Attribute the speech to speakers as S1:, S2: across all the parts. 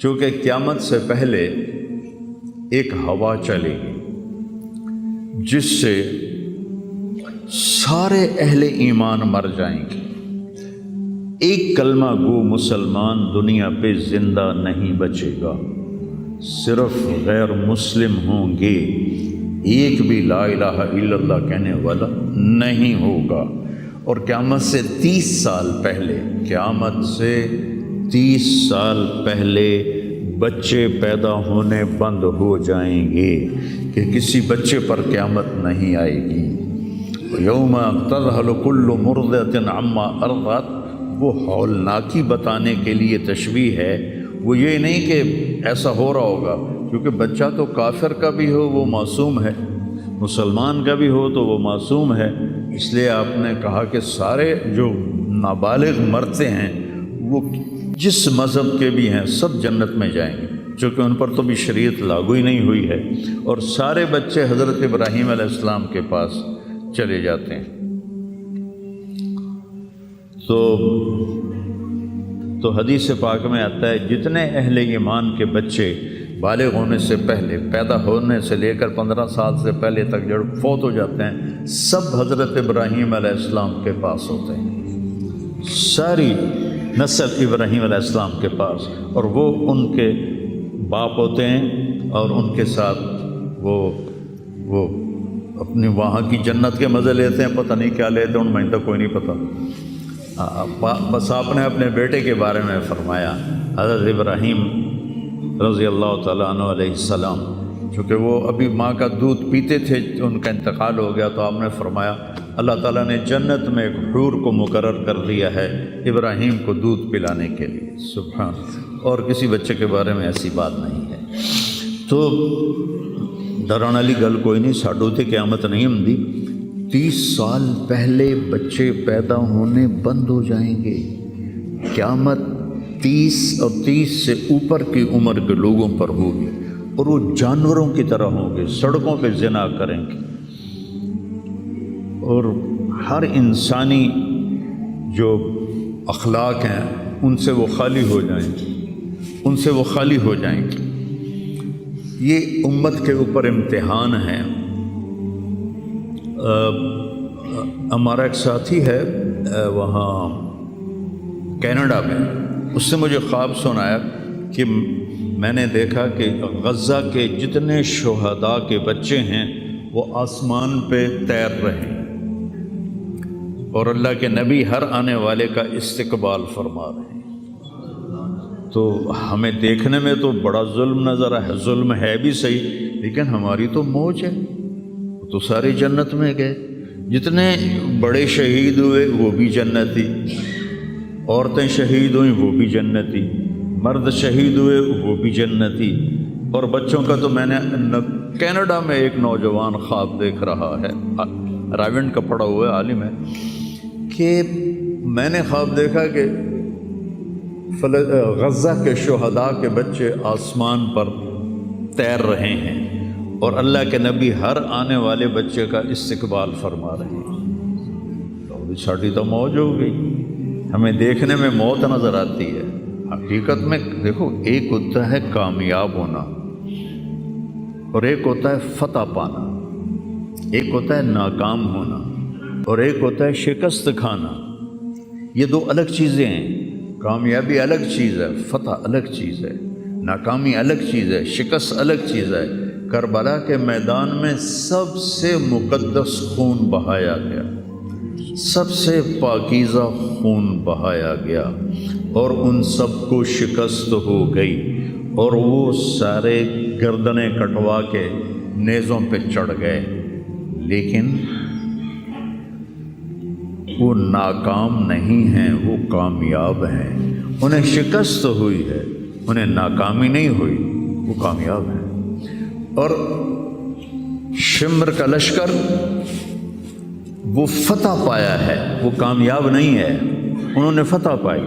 S1: چونکہ قیامت سے پہلے ایک ہوا چلے گی جس سے سارے اہل ایمان مر جائیں گے، ایک کلمہ گو مسلمان دنیا پہ زندہ نہیں بچے گا، صرف غیر مسلم ہوں گے، ایک بھی لا الہ الا اللہ کہنے والا نہیں ہوگا۔ اور قیامت سے 30 سال پہلے، قیامت سے 30 سال پہلے بچے پیدا ہونے بند ہو جائیں گے کہ کسی بچے پر قیامت نہیں آئے گی۔ یوم تذہل کل مرضعۃ عما ارضعت، وہ ہولناکی بتانے کے لیے تشبیہ ہے، وہ یہ نہیں کہ ایسا ہو رہا ہوگا، کیونکہ بچہ تو کافر کا بھی ہو وہ معصوم ہے، مسلمان کا بھی ہو تو وہ معصوم ہے، اس لیے آپ نے کہا کہ سارے جو نابالغ مرتے ہیں وہ جس مذہب کے بھی ہیں سب جنت میں جائیں گے، چونکہ ان پر تو بھی شریعت لاگو ہی نہیں ہوئی ہے، اور سارے بچے حضرت ابراہیم علیہ السلام کے پاس چلے جاتے ہیں۔ تو حدیث پاک میں آتا ہے جتنے اہل ایمان کے بچے بالغ ہونے سے پہلے، پیدا ہونے سے لے کر 15 سال سے پہلے تک جو فوت ہو جاتے ہیں، سب حضرت ابراہیم علیہ السلام کے پاس ہوتے ہیں، ساری نسل ابراہیم علیہ السلام کے پاس، اور وہ ان کے باپ ہوتے ہیں، اور ان کے ساتھ وہ اپنی وہاں کی جنت کے مزے لیتے ہیں، پتہ نہیں کیا لیتے ہیں، ان میں تو کوئی نہیں پتہ۔ بس آپ نے اپنے بیٹے کے بارے میں فرمایا، حضرت ابراہیم رضی اللہ تعالیٰ عنہ علیہ السلام، چونکہ وہ ابھی ماں کا دودھ پیتے تھے، ان کا انتقال ہو گیا، تو آپ نے فرمایا اللہ تعالیٰ نے جنت میں ایک حور کو مقرر کر دیا ہے ابراہیم کو دودھ پلانے کے لیے، سبحان، اور کسی بچے کے بارے میں ایسی بات نہیں ہے۔ تو ڈران والی گل کوئی نہیں، ساڈو تے قیامت نہیں ہوندی، 30 سال پہلے بچے پیدا ہونے بند ہو جائیں گے، قیامت 30 اور 30 سے اوپر کی عمر کے لوگوں پر ہوگی، اور وہ جانوروں کی طرح ہوں گے، سڑکوں پہ زنا کریں گے، اور ہر انسانی جو اخلاق ہیں ان سے وہ خالی ہو جائیں گے، ان سے وہ خالی ہو جائیں گے۔ یہ امت کے اوپر امتحان ہے۔ ہمارا ایک ساتھی ہے وہاں کینیڈا میں، اس نے مجھے خواب سنایا کہ میں نے دیکھا کہ غزہ کے جتنے شہداء کے بچے ہیں وہ آسمان پہ تیر رہے ہیں، اور اللہ کے نبی ہر آنے والے کا استقبال فرما رہے ہیں۔ تو ہمیں دیکھنے میں تو بڑا ظلم نظر ہے، ظلم ہے بھی صحیح، لیکن ہماری تو موج ہے، تو سارے جنت میں گئے، جتنے بڑے شہید ہوئے وہ بھی جنتی، عورتیں شہید ہوئیں وہ بھی جنتی، مرد شہید ہوئے وہ بھی جنتی، اور بچوں کا تو میں نے کینیڈا میں ایک نوجوان خواب دیکھ رہا ہے، راونڈ کا پڑھا ہوا ہے، عالم ہے، کہ میں نے خواب دیکھا کہ غزہ کے شہداء کے بچے آسمان پر تیر رہے ہیں، اور اللہ کے نبی ہر آنے والے بچے کا استقبال فرما رہے ہیں۔ تو ساڑی تو موج ہو گئی، ہمیں دیکھنے میں موت نظر آتی ہے، حقیقت میں دیکھو ایک ہوتا ہے کامیاب ہونا، اور ایک ہوتا ہے فتح پانا، ایک ہوتا ہے ناکام ہونا، اور ایک ہوتا ہے شکست کھانا۔ یہ دو الگ چیزیں ہیں، کامیابی الگ چیز ہے، فتح الگ چیز ہے، ناکامی الگ چیز ہے، شکست الگ چیز ہے۔ کربلا کے میدان میں سب سے مقدس خون بہایا گیا، سب سے پاکیزہ خون بہایا گیا، اور ان سب کو شکست ہو گئی، اور وہ سارے گردنیں کٹوا کے نیزوں پہ چڑھ گئے، لیکن وہ ناکام نہیں ہیں، وہ کامیاب ہیں۔ انہیں شکست ہوئی ہے، انہیں ناکامی نہیں ہوئی، وہ کامیاب ہیں۔ اور شمر کا لشکر وہ فتح پایا ہے، وہ کامیاب نہیں ہے، انہوں نے فتح پائی،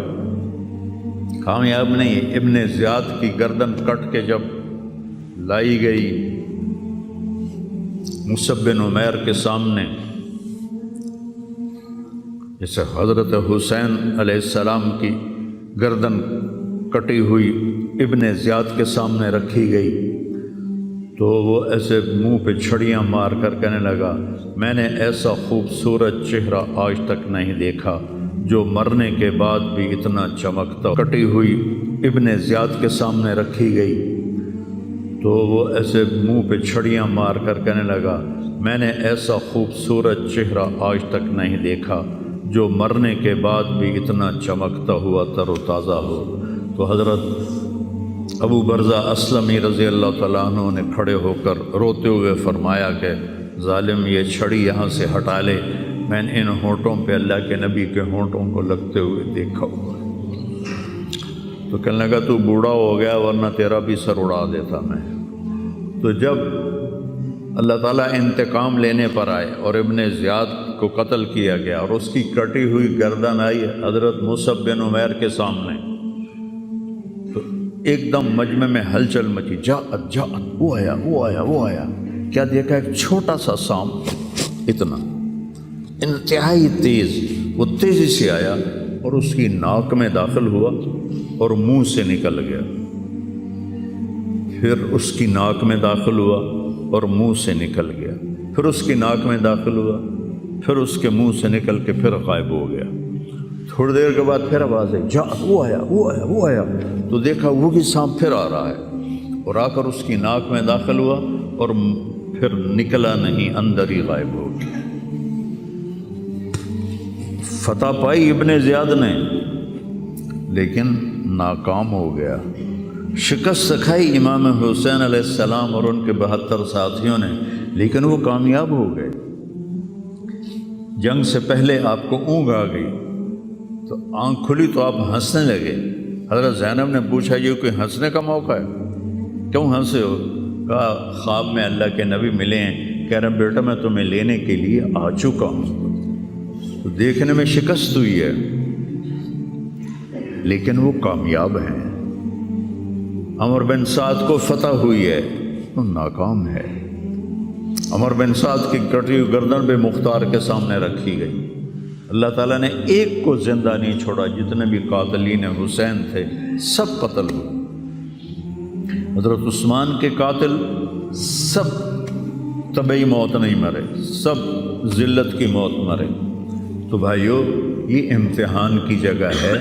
S1: کامیاب نہیں ہے۔ ابن زیاد کی گردن کٹ کے جب لائی گئی مصعب بن عمیر کے سامنے، جیسے حضرت حسین علیہ السلام کی گردن کٹی ہوئی ابن زیاد کے سامنے رکھی گئی تو وہ ایسے منہ پہ چھڑیاں مار کر کہنے لگا میں نے ایسا خوبصورت چہرہ آج تک نہیں دیکھا جو مرنے کے بعد بھی اتنا چمکتا. کٹی ہوئی ابن زیاد کے سامنے رکھی گئی تو وہ ایسے منہ پہ چھڑیاں مار کر کہنے لگا میں نے ایسا خوبصورت چہرہ آج تک نہیں دیکھا جو مرنے کے بعد بھی اتنا چمکتا ہوا تر و تازہ ہو. تو حضرت ابو برزہ اسلمی رضی اللہ تعالیٰ عنہ نے کھڑے ہو کر روتے ہوئے فرمایا کہ ظالم یہ چھڑی یہاں سے ہٹا لے، میں نے ان ہونٹوں پہ اللہ کے نبی کے ہونٹوں کو لگتے ہوئے دیکھا ہوا. تو کہنے لگا تو بوڑھا ہو گیا ورنہ تیرا بھی سر اڑا دیتا میں. تو جب اللہ تعالیٰ انتقام لینے پر آئے اور ابن زیاد کو قتل کیا گیا اور اس کی کٹی ہوئی گردن آئی حضرت مصعب بن عمیر کے سامنے، تو ایک دم مجمع میں ہلچل مچی. جاءت وہ آیا. کیا دیکھا؟ ایک چھوٹا سا سانپ، اتنا انتہائی تیز، وہ تیزی سے آیا اور اس کی ناک میں داخل ہوا اور منہ سے نکل گیا. پھر اس کی ناک میں داخل ہوا اور منہ سے نکل گیا. پھر اس کی ناک میں داخل ہوا، پھر اس کے منہ سے نکل کے پھر غائب ہو گیا. تھوڑی دیر کے بعد پھر آواز ہے جاءت وہ آیا. تو دیکھا وہی سانپ پھر آ رہا ہے اور آ کر اس کی ناک میں داخل ہوا اور پھر نکلا نہیں، اندر ہی غائب ہو گیا. فتح پائی ابن زیاد نے لیکن ناکام ہو گیا. شکست کھائی امام حسین علیہ السلام اور ان کے 72 ساتھیوں نے، لیکن وہ کامیاب ہو گئے. جنگ سے پہلے آپ کو اونگ آ گئی تو آنکھ کھلی تو آپ ہنسنے لگے. حضرت زینب نے پوچھا یہ کوئی ہنسنے کا موقع ہے، کیوں ہنسے ہو؟ کہا خواب میں اللہ کے نبی ملے ہیں، کہہ رہے بیٹا میں تمہیں لینے کے لیے آ چکا ہوں. تو دیکھنے میں شکست ہوئی ہے لیکن وہ کامیاب ہیں. عمر بن سعد کو فتح ہوئی ہے تو ناکام ہے. عمر بن سعد کی کٹی ہوئی گردن بے مختار کے سامنے رکھی گئی. اللہ تعالیٰ نے ایک کو زندہ نہیں چھوڑا، جتنے بھی قاتلین حسین تھے سب قتل ہوئے. حضرت عثمان کے قاتل سب طبعی موت نہیں مرے، سب ذلت کی موت مرے. تو بھائیو یہ امتحان کی جگہ ہے.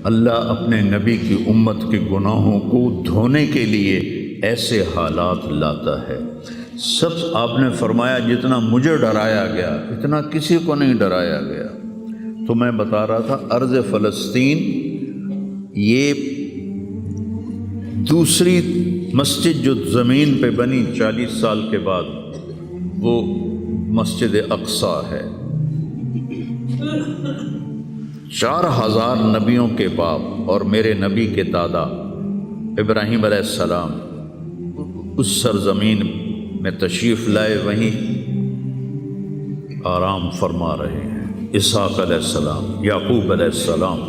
S1: اللہ اپنے نبی کی امت کے گناہوں کو دھونے کے لیے ایسے حالات لاتا ہے. سب آپ نے فرمایا جتنا مجھے ڈرایا گیا اتنا کسی کو نہیں ڈرایا گیا. تو میں بتا رہا تھا ارض فلسطین یہ دوسری مسجد جو زمین پہ بنی 40 سال کے بعد وہ مسجد اقصی ہے. 4000 نبیوں کے باپ اور میرے نبی کے دادا ابراہیم علیہ السلام اس سرزمین میں تشریف لائے، وہیں آرام فرما رہے ہیں. اسحاق علیہ السلام، یعقوب علیہ السلام،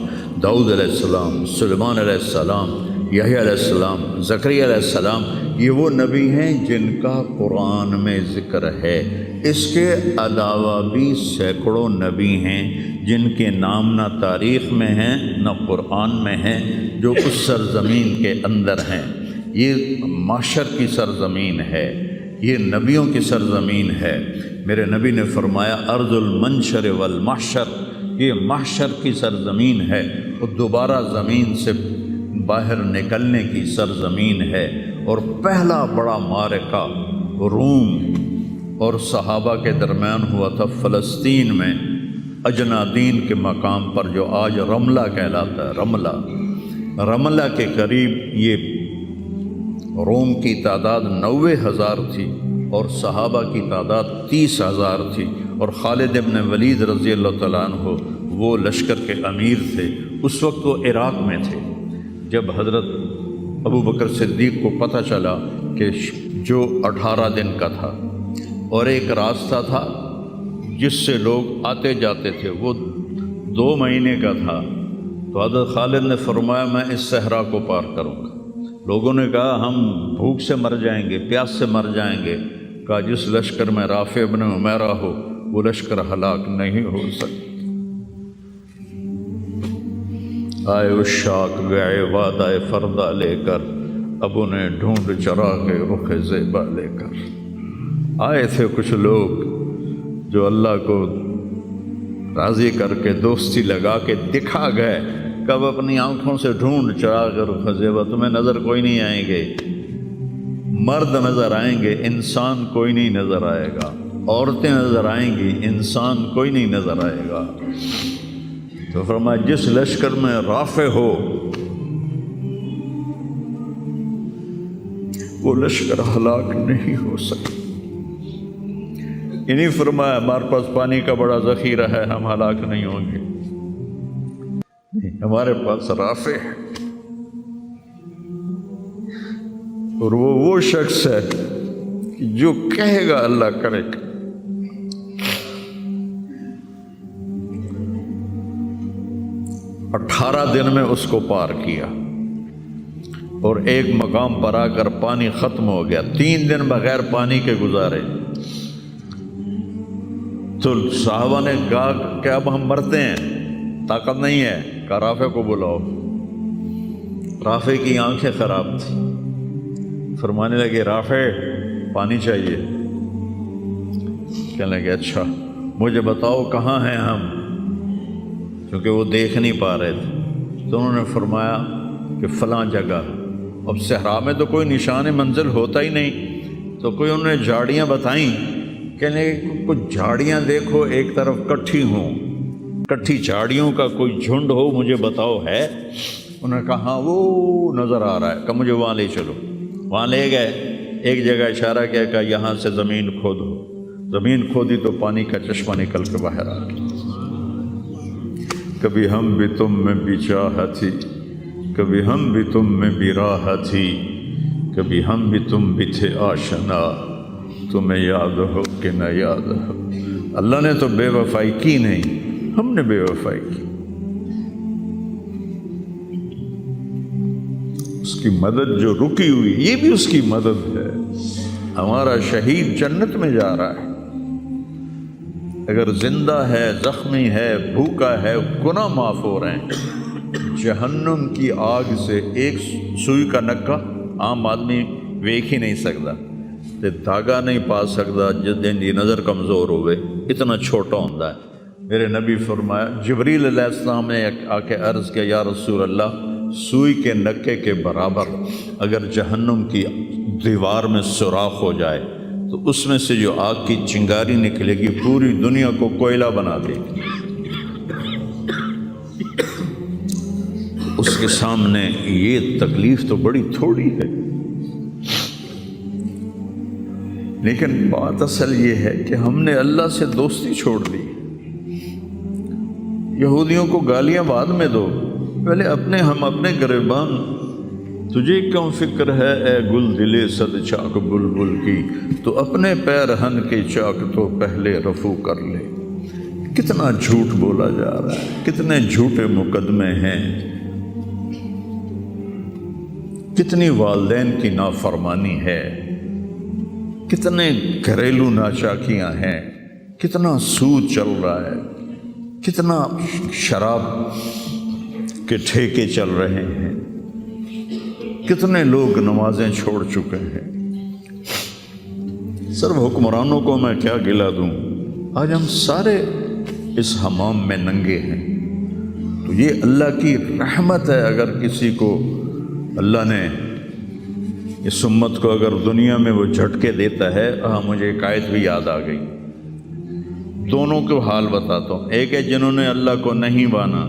S1: داؤد علیہ السلام، سلیمان علیہ السلام، یحییٰ علیہ السلام، زکریا علیہ السلام، یہ وہ نبی ہیں جن کا قرآن میں ذکر ہے. اس کے علاوہ بھی سینکڑوں نبی ہیں جن کے نام نہ تاریخ میں ہیں نہ قرآن میں ہیں، جو اس سرزمین کے اندر ہیں. یہ معاشر کی سرزمین ہے، یہ نبیوں کی سرزمین ہے. میرے نبی نے فرمایا ارض المنشر والمحشر، یہ محشر کی سرزمین ہے اور دوبارہ زمین سے باہر نکلنے کی سرزمین ہے. اور پہلا بڑا معرکہ روم اور صحابہ کے درمیان ہوا تھا فلسطین میں، اجنادین کے مقام پر جو آج رملہ کہلاتا ہے. رملہ کے قریب یہ روم کی تعداد 90,000 تھی اور صحابہ کی تعداد 30,000 تھی. اور خالد ابن ولید رضی اللہ تعالیٰ عنہ وہ لشکر کے امیر تھے. اس وقت وہ عراق میں تھے. جب حضرت ابو بکر صدیق کو پتہ چلا کہ جو 18 دن کا تھا اور ایک راستہ تھا جس سے لوگ آتے جاتے تھے وہ 2 مہینے کا تھا، تو حضرت خالد نے فرمایا میں اس صحرا کو پار کروں گا. لوگوں نے کہا ہم بھوک سے مر جائیں گے، پیاس سے مر جائیں گے. کہا جس لشکر میں رافع ابن عمیرہ ہو وہ لشکر ہلاک نہیں ہو سکتا. آئے اشاق گئے وعدہ فردہ لے کر اب انہیں ڈھونڈ چراغ رخ زیبا لے کر آئے تھے کچھ لوگ جو اللہ کو راضی کر کے دوستی لگا کے دکھا گئے، کب اپنی آنکھوں سے ڈھونڈ چراغ رخ زیبا، تمہیں نظر کوئی نہیں آئیں گے، مرد نظر آئیں گے، انسان کوئی نہیں نظر آئے گا، عورتیں نظر آئیں گی، انسان کوئی نہیں نظر آئے گا۔ تو فرمایا جس لشکر میں رافع ہو وہ لشکر ہلاک نہیں ہو سکتا۔ انہیں فرمایا ہمارے پاس پانی کا بڑا ذخیرہ ہے، ہم ہلاک نہیں ہوں گے، نہیں، ہمارے پاس رافع ہے، اور وہ شخص ہے جو کہے گا اللہ کرے گا۔ 18 دن میں اس کو پار کیا، اور ایک مقام پر آ کر پانی ختم ہو گیا، 3 دن بغیر پانی کے گزارے۔ تو صحابہ نے کہا کہ اب ہم مرتے ہیں، طاقت نہیں ہے، کہا رافع کو بلاؤ۔ رافع کی آنکھیں خراب تھی، فرمانے لگے رافع پانی چاہیے، کہنے لگے اچھا مجھے بتاؤ کہاں ہیں ہم، کیونکہ وہ دیکھ نہیں پا رہے تھے۔ تو انہوں نے فرمایا کہ فلاں جگہ۔ اب صحرا میں تو کوئی نشان منزل ہوتا ہی نہیں، تو کوئی انہوں نے جھاڑیاں بتائیں، کہنے کچھ جھاڑیاں دیکھو ایک طرف کٹھی ہوں، کٹھی جھاڑیوں کا کوئی جھنڈ ہو، مجھے بتاؤ ہے؟ انہوں نے کہا ہاں وہ نظر آ رہا ہے، کہ مجھے وہاں لے چلو۔ وہاں لے گئے، ایک جگہ اشارہ کیا کہ یہاں سے زمین کھودو، زمین کھودی تو پانی کا چشمہ نکل کے باہر آ گیا۔ کبھی ہم بھی تم میں بھی چاہتی، کبھی ہم بھی تم میں بھی راہ تھی، کبھی ہم بھی تم بھی تھے آشنا، تمہیں یاد ہو کہ نہ یاد ہو۔ اللہ نے تو بے وفائی کی نہیں، ہم نے بے وفائی کی۔ اس کی مدد جو رکی ہوئی، یہ بھی اس کی مدد ہے۔ ہمارا شہید جنت میں جا رہا ہے، اگر زندہ ہے، زخمی ہے، بھوکا ہے، گناہ معاف ہو رہے ہیں۔ جہنم کی آگ سے ایک سوئی کا نکا عام آدمی ویکھ ہی نہیں سکتا، دھاگا نہیں پا سکتا، جس دن کی نظر کمزور ہوئے، اتنا چھوٹا ہوتا ہے۔ میرے نبی فرمایا، جبریل علیہ السلام نے آ کے عرض کیا یا رسول اللہ، سوئی کے نکے کے برابر اگر جہنم کی دیوار میں سوراخ ہو جائے تو اس میں سے جو آگ کی چنگاری نکلے گی پوری دنیا کو کوئلہ بنا دے گی۔ اس کے سامنے یہ تکلیف تو بڑی تھوڑی ہے، لیکن بات اصل یہ ہے کہ ہم نے اللہ سے دوستی چھوڑ دی۔ یہودیوں کو گالیاں بعد میں دو، پہلے ہم اپنے گریبان۔ تجھے کیوں فکر ہے اے گل دلے صد چاک بلبل کی، تو اپنے پیرہن کی چاک تو پہلے رفو کر لے۔ کتنا جھوٹ بولا جا رہا ہے، کتنے جھوٹے مقدمے ہیں، کتنی والدین کی نافرمانی ہے، کتنے گھریلو ناچاکیاں ہیں، کتنا سود چل رہا ہے، کتنا شراب کے ٹھیکے چل رہے ہیں، کتنے لوگ نمازیں چھوڑ چکے ہیں۔ صرف حکمرانوں کو میں کیا گلہ دوں، آج ہم سارے اس حمام میں ننگے ہیں۔ تو یہ اللہ کی رحمت ہے، اگر کسی کو اللہ نے اس امت کو اگر دنیا میں وہ جھٹکے دیتا ہے۔ مجھے ایک آیت بھی یاد آ گئی، دونوں کو حال بتاتا ہوں۔ ایک ہے جنہوں نے اللہ کو نہیں مانا،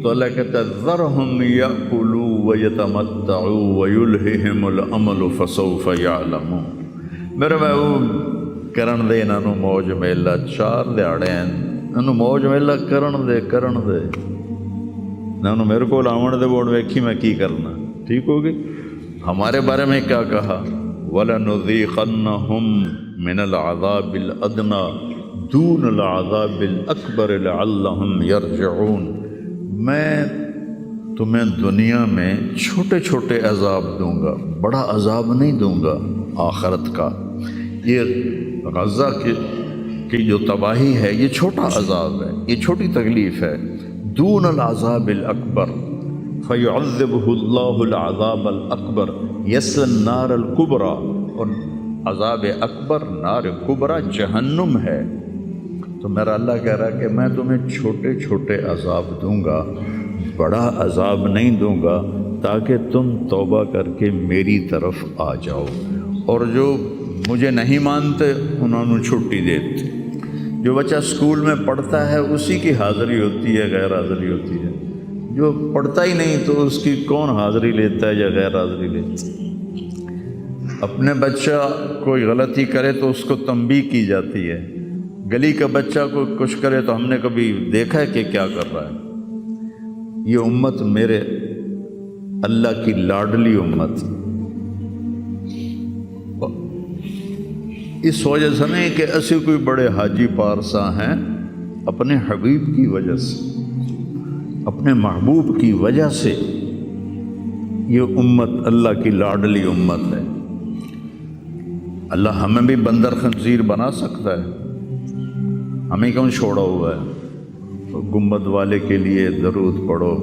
S1: تو اللہ کہتا ہے ذرہم یأکلوا ویتمتعوا ویلہہم الامل فسوف یعلمون۔ میرے محبوب کرن دے انہاں نوں موج میلا، 4 دہاڑے انہاں نوں موج میلا کرن دے انہاں نوں میرے کول آون دے، ووٹ ویکھی میں کی کرنا، ٹھیک ہوگی۔ ہمارے بارے میں کیا کہا، وَلَنُذِيقَنَّهُم مِّنَ الْعَذَابِ الْأَدْنَىٰ دُونَ الْعَذَابِ الْأَكْبَرِ لَعَلَّهُمْ يَرْجِعُونَ۔ میں تمہیں دنیا میں چھوٹے چھوٹے عذاب دوں گا، بڑا عذاب نہیں دوں گا آخرت کا۔ یہ غزہ کی جو تباہی ہے یہ چھوٹا عذاب ہے، یہ چھوٹی تکلیف ہے۔ دون العذاب الاکبر، فَيُعَذِّبُهُ اللَّهُ الْعَذَابَ الْأَكْبَرَ يَصْلَى النَّارَ الْكُبْرَى، اور عذاب اکبر نار کبرا جہنم ہے۔ تو میرا اللہ کہہ رہا ہے کہ میں تمہیں چھوٹے چھوٹے عذاب دوں گا، بڑا عذاب نہیں دوں گا، تاکہ تم توبہ کر کے میری طرف آ جاؤ، اور جو مجھے نہیں مانتے انہوں نے چھٹی دیتے۔ جو بچہ اسکول میں پڑھتا ہے اسی کی حاضری ہوتی ہے، غیر حاضری ہوتی ہے۔ جو پڑھتا ہی نہیں تو اس کی کون حاضری لیتا ہے یا غیر حاضری لیتا ہے؟ اپنے بچہ کوئی غلطی کرے تو اس کو تنبیہ کی جاتی ہے، گلی کا بچہ کوئی کچھ کرے تو ہم نے کبھی دیکھا ہے کہ کیا کر رہا ہے؟ یہ امت میرے اللہ کی لاڈلی امت، اس وجہ سے نہیں کہ ایسے کوئی بڑے حاجی پارسا ہیں، اپنے حبیب کی وجہ سے، اپنے محبوب کی وجہ سے یہ امت اللہ کی لاڈلی امت ہے۔ اللہ ہمیں بھی بندر خنزیر بنا سکتا ہے، ہمیں کیوں چھوڑا ہوا ہے؟ تو گنبد والے کے لیے درود پڑھو،